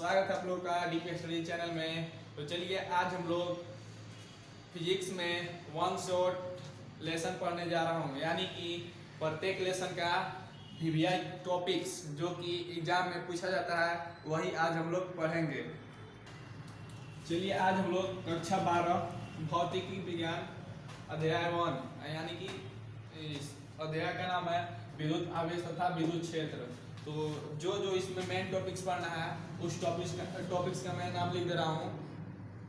स्वागत है आप लोग का डीपी स्टडी चैनल में। तो चलिए आज हम लोग फिजिक्स में वन शॉट लेसन पढ़ने जा रहा हूँ, यानी कि प्रत्येक लेसन का वीवीआई टॉपिक्स जो कि एग्जाम में पूछा जाता है वही आज हम लोग पढ़ेंगे। चलिए आज हम लोग कक्षा 12 भौतिकी विज्ञान अध्याय 1 यानी कि इस अध्याय का नाम है विद्युत आवेश तथा विद्युत क्षेत्र। तो जो जो इसमें मेन टॉपिक्स पढ़ना है उस टॉपिक्स का मैं नाम लिख दे रहा हूँ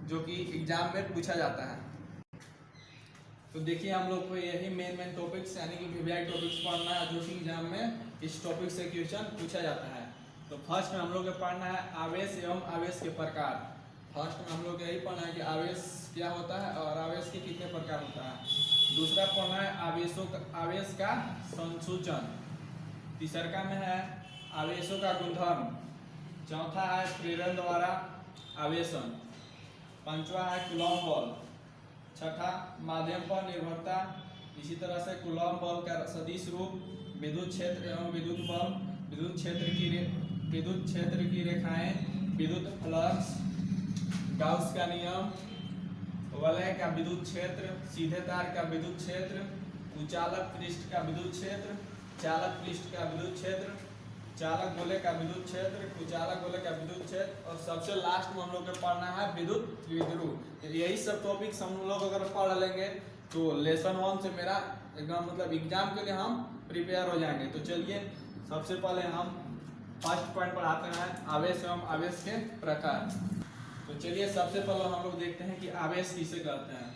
जो कि एग्जाम में पूछा जाता है। तो देखिए हम लोग को यही मेन टॉपिक्स यानी कि वीवीआई टॉपिक्स पढ़ना है जो कि एग्जाम में इस टॉपिक से क्वेश्चन पूछा जाता है। तो फर्स्ट में हम लोग को पढ़ना है आवेश एवं आवेश के प्रकार। फर्स्ट में हम लोग यही पढ़ना है कि आवेश क्या होता है और आवेश के कितने प्रकार होता है। दूसरा पढ़ना है आवेश का संसूचन। तीसरा में है आवेशों का गुणधर्म। चौथा है प्रेरण द्वारा आवेशन। पांचवा है कूलॉम बल। छठा माध्यम पर निर्भरता। इसी तरह से कूलॉम बल का सदिश रूप, विद्युत क्षेत्र एवं विद्युत बल, विद्युत क्षेत्र की रेखाएं, विद्युत फ्लक्स, गाउस का नियम, वलय का विद्युत क्षेत्र, सीधे तार का विद्युत क्षेत्र, कुचालक पृष्ठ का विद्युत क्षेत्र, चालक पृष्ठ का विद्युत क्षेत्र, चालक गोले का विद्युत क्षेत्र, कुचालक गोले का विद्युत क्षेत्र और सबसे लास्ट में हम लोग को पढ़ना है विद्युत द्विध्रुव। यही सब टॉपिक्स हम लोग अगर पढ़ लेंगे तो लेसन 1 से मेरा एकदम मतलब एग्जाम के लिए हम प्रिपेयर हो जाएंगे। तो चलिए सबसे पहले हम फर्स्ट पॉइंट पढ़ाते हैं आवेश एवं आवेश के प्रकार। तो चलिए सबसे पहले हम लोग देखते हैं कि आवेश किसे कहते हैं।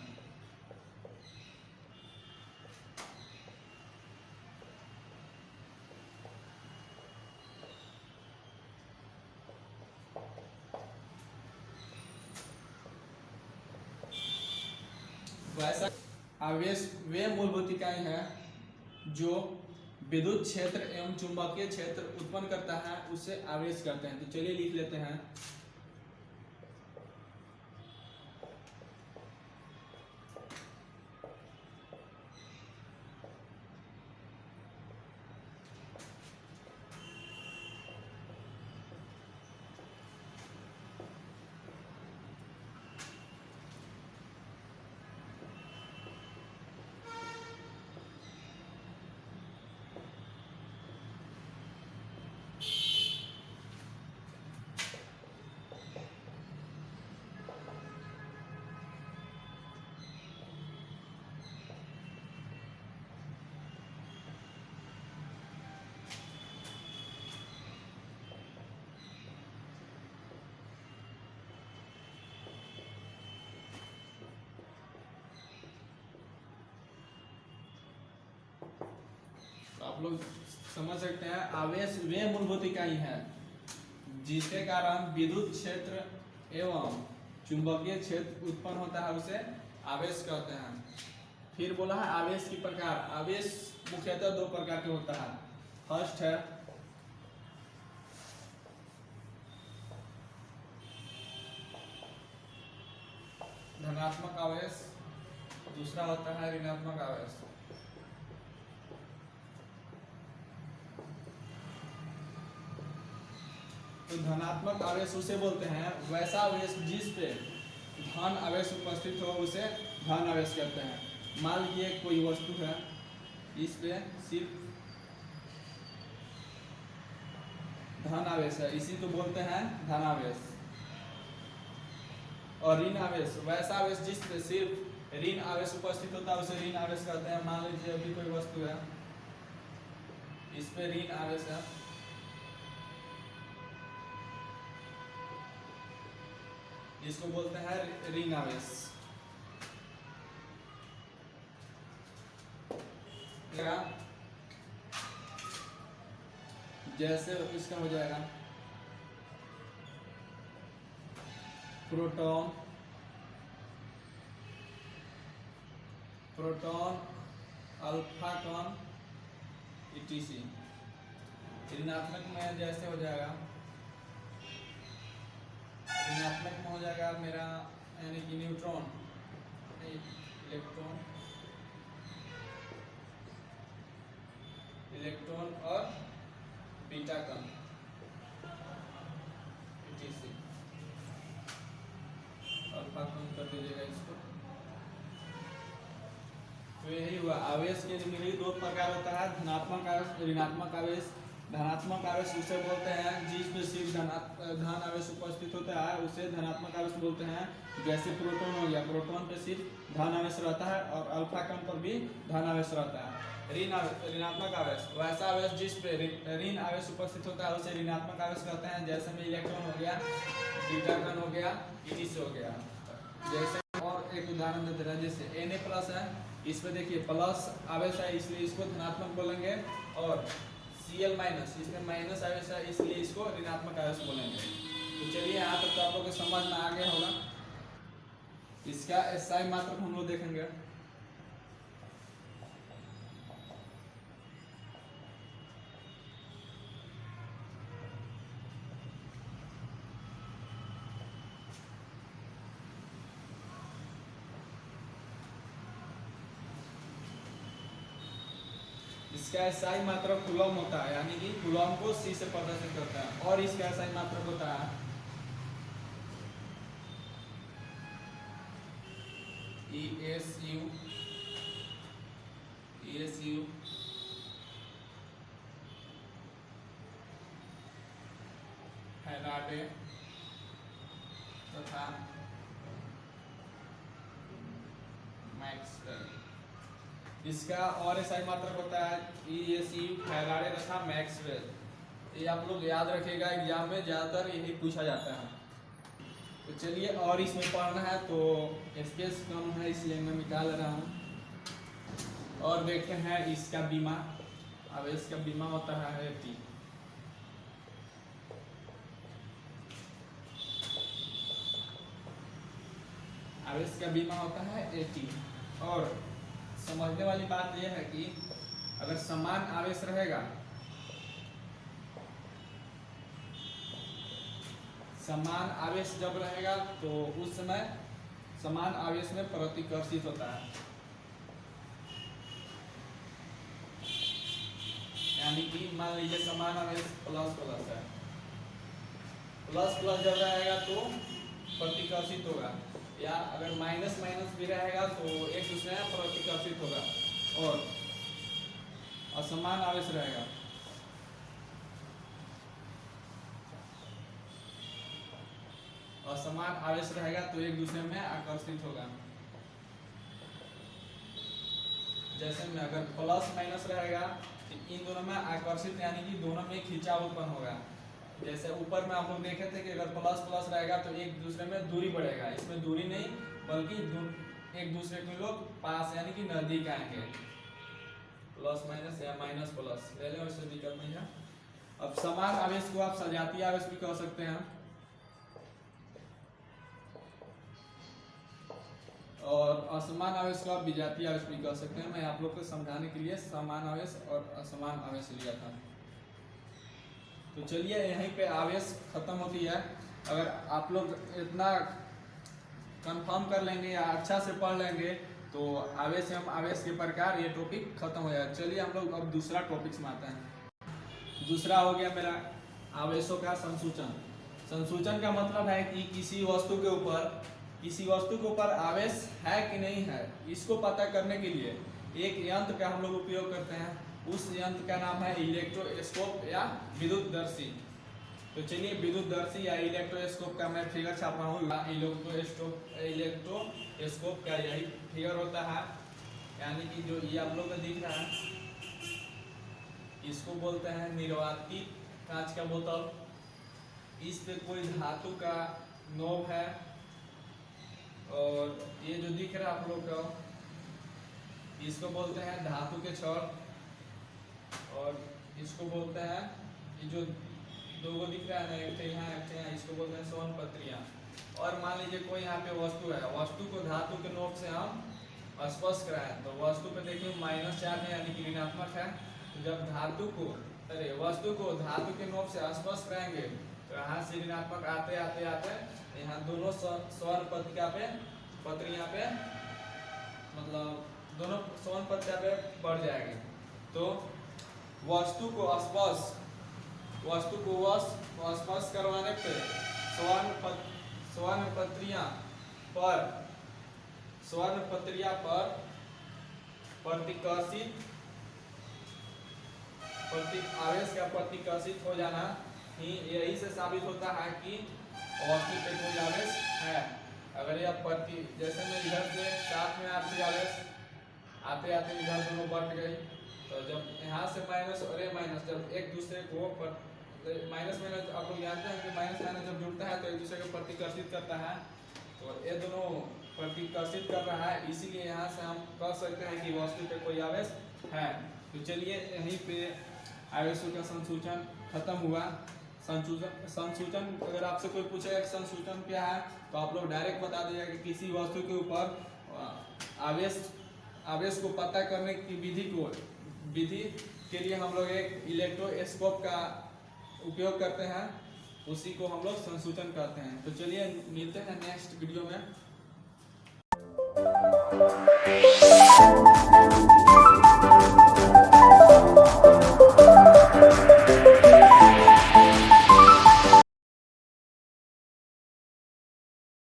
वैसा आवेश वे मूलभूत इकाई हैं जो विद्युत क्षेत्र एवं चुंबकीय क्षेत्र उत्पन्न करता है, उसे आवेश कहते हैं। तो चलिए लिख लेते हैं आप लोग समझ सकते हैं आवेश वे मूलभूत इकाई है जिसके कारण विद्युत क्षेत्र एवं चुंबकीय क्षेत्र उत्पन्न होता है, उसे आवेश कहते हैं। फिर बोला है आवेश की प्रकार। आवेश मुख्यतः 2 प्रकार के होता है। फर्स्ट है धनात्मक आवेश, दूसरा होता है ऋणात्मक आवेश। तो धनात्मक आवेश उसे बोलते हैं वैसा आवेश जिस पे धन आवेश उपस्थित हो उसे धन आवेश कहते हैं। मान लीजिए कोई वस्तु है, इस पे सिर्फ धन आवेश है, इसी को बोलते हैं धनावेश। और ऋण आवेश वैसा आवेश जिस पे सिर्फ ऋण आवेश उपस्थित होता है उसे ऋण आवेश कहते हैं। मान लीजिए अभी कोई वस्तु है, इस पे ऋण आवेश है, इसको बोलते हैं ऋण आवेश। जैसे इसका हो जाएगा प्रोटॉन, अल्फा कण etc। ऋणात्मक में जैसे हो जाएगा, ऋणात्मक में हो जाएगा मेरा यानी कि न्यूट्रॉन, इलेक्ट्रॉन और बीटा कण etc। अल्फा कम कर दीजिएगा इसको। तो यही हुआ, आवेश के मिली दो प्रकार होता है, धनात्मक आवेश, ऋणात्मक आवेश। धनात्मक आवेश उसे बोलते हैं जिसमें सिर्फ धन आवेश उपस्थित होता है, उसे धनात्मक आवेश बोलते हैं। जैसे प्रोटॉन हो गया, प्रोटॉन पे सिर्फ धन आवेश रहता है और अल्फा कण पर भी धन आवेश रहता है। ऋणात्मक आवेश वैसा आवेश जिस पे ऋण आवेश उपस्थित होता है उसे ऋणात्मक आवेश कहते हैं। जैसे में इलेक्ट्रॉन हो गया, बीटा कण हो गया, इनिस हो गया। जैसे और एक उदाहरण देते हैं, जैसे Na+ है, इस पे देखिए प्लस आवेश है इसलिए इसको धनात्मक बोलेंगे, और Cl- इसमें माइनस आवेश है इसलिए इसको ऋणात्मक आवेश बोलेंगे। तो चलिए यहाँ तक तो आप लोग को समझ में आ गया होगा। इसका SI मात्रक हम लोग देखेंगे। इसका SI मात्रक कूलम होता है, यानी कि कूलम को C से प्रदर्शित करता है। और इसका SI मात्रक होता है ESU फैराडे तथा मैक्सवेल। इसका और SI मात्रक होता है ESU फैराडे तथा मैक्सवेल। ये आप लोग याद रखिएगा, एग्जाम में ज़्यादातर यही पूछा जाता है। तो चलिए, और इसमें पढ़ना है तो स्पेस कम है इसलिए मैं निकाल रहा हूँ। और देखते हैं इसका बीमा। अब इसका बीमा होता है AT। अब इसका बीमा होता है AT। और समझने वाली बात यह है कि अगर समान आवेश रहेगा, समान आवेश जब रहेगा तो उस समय समान आवेश में प्रतिकर्षित होता है। यानी कि मान लीजिए समान आवेश प्लस प्लस है, प्लस प्लस जब रहेगा तो प्रतिकर्षित होगा, या अगर माइनस माइनस भी रहेगा तो एक दूसरे में प्रतिकर्षित होगा। और असमान आवेश रहेगा, असमान आवेश रहेगा तो एक दूसरे में आकर्षित होगा। जैसे में अगर प्लस माइनस रहेगा तो इन दोनों में आकर्षित, यानी कि दोनों में खिंचाव उत्पन्न होगा। जैसे ऊपर में आप लोग देखे थे कि अगर प्लस प्लस रहेगा तो एक दूसरे में दूरी बढ़ेगा, इसमें दूरी नहीं बल्कि एक दूसरे के लोग पास यानी कि नजदीक आएंगे। प्लस माइनस या माइनस प्लस ले लें, वैसे दिक्कत नहीं है। अब समान आवेश को आप सजातीय आवेश भी कह सकते हैं, और असमान आवेश को आप विजातीय आवेश भी कह सकते हैं। मैं आप लोग को समझाने के लिए समान आवेश और असमान आवेश लिया था। तो चलिए यहीं पे आवेश खत्म होती है। अगर आप लोग इतना कंफर्म कर लेंगे या अच्छा से पढ़ लेंगे तो आवेश एवं आवेश के प्रकार ये टॉपिक खत्म हो जाएगा। चलिए हम लोग अब दूसरा टॉपिक में आते हैं। दूसरा हो गया मेरा आवेशों का संसूचन। संसूचन का मतलब है कि किसी वस्तु के ऊपर आवेश है कि नहीं है, इसको पता करने के लिए एक यंत्र का हम लोग उपयोग करते हैं। उस यंत्र का नाम है इलेक्ट्रोस्कोप या विद्युतदर्शी। तो चलिए विद्युतदर्शी या इलेक्ट्रोस्कोप का मैं फिगर छाप रहा हूँ। इलेक्ट्रोस्कोप का यही फिगर होता है, यानी कि जो ये आप लोग को दिख रहा है इसको बोलते हैं निर्वातित कांच का बोतल। इस पे कोई धातु का नोब है, और ये जो दिख रहा है आप लोग को इसको बोलते हैं धातु के छड़, और इसको बोलते हैं ये जो दो गो दिख रहा है ना, एक यहाँ, इसको बोलते हैं सोन पत्रियां। और मान लीजिए कोई यहाँ पे वस्तु है, वस्तु को धातु के नोक से हम स्पर्श कराएं तो वस्तु पे देखिए माइनस चार्ज है यानी कि ऋणात्मक है। तो जब वस्तु को धातु के नोक से स्पर्श कराएंगे तो यहाँ से ऋणात्मक आते आते आते यहाँ दोनों स्वर्ण पत्रियां पे मतलब दोनों स्वर्ण पत्रियां पे बढ़ जाएगी। तो वस्तु को स्पर्श करवाने पे स्वर्ण पत्रियां पर स्वर्ण पत्रिया पर प्रतिकर्षित आवेश का प्रतिकर्षित हो जाना ही यही से साबित होता है कि वस्तु पे कोई आवेश है। अगर यह जैसे मैं इधर से साथ में आती आवेश आते आते इधर दोनों बढ़ गई, तो जब यहाँ से माइनस और ये माइनस जब एक दूसरे को माइनस माइनस आप लोग जानते हैं कि माइनस माइनस जब जुड़ता है तो एक दूसरे को प्रतिकर्षित करता है, तो ये दोनों प्रतिकर्षित कर रहा है, इसीलिए यहाँ से हम कह सकते हैं कि वस्तु पे कोई आवेश है। तो चलिए यहीं पे आवेशों का संसूचन खत्म हुआ। संसूचन अगर आपसे कोई पूछेगा कि संसूचन क्या है तो आप लोग डायरेक्ट बता दीजिएगा कि किसी वस्तु के ऊपर आवेश को पता करने की विधि के लिए हम लोग एक इलेक्ट्रोस्कोप का उपयोग करते हैं, उसी को हम लोग संसूचन कहते हैं। तो चलिए मिलते हैं नेक्स्ट वीडियो में।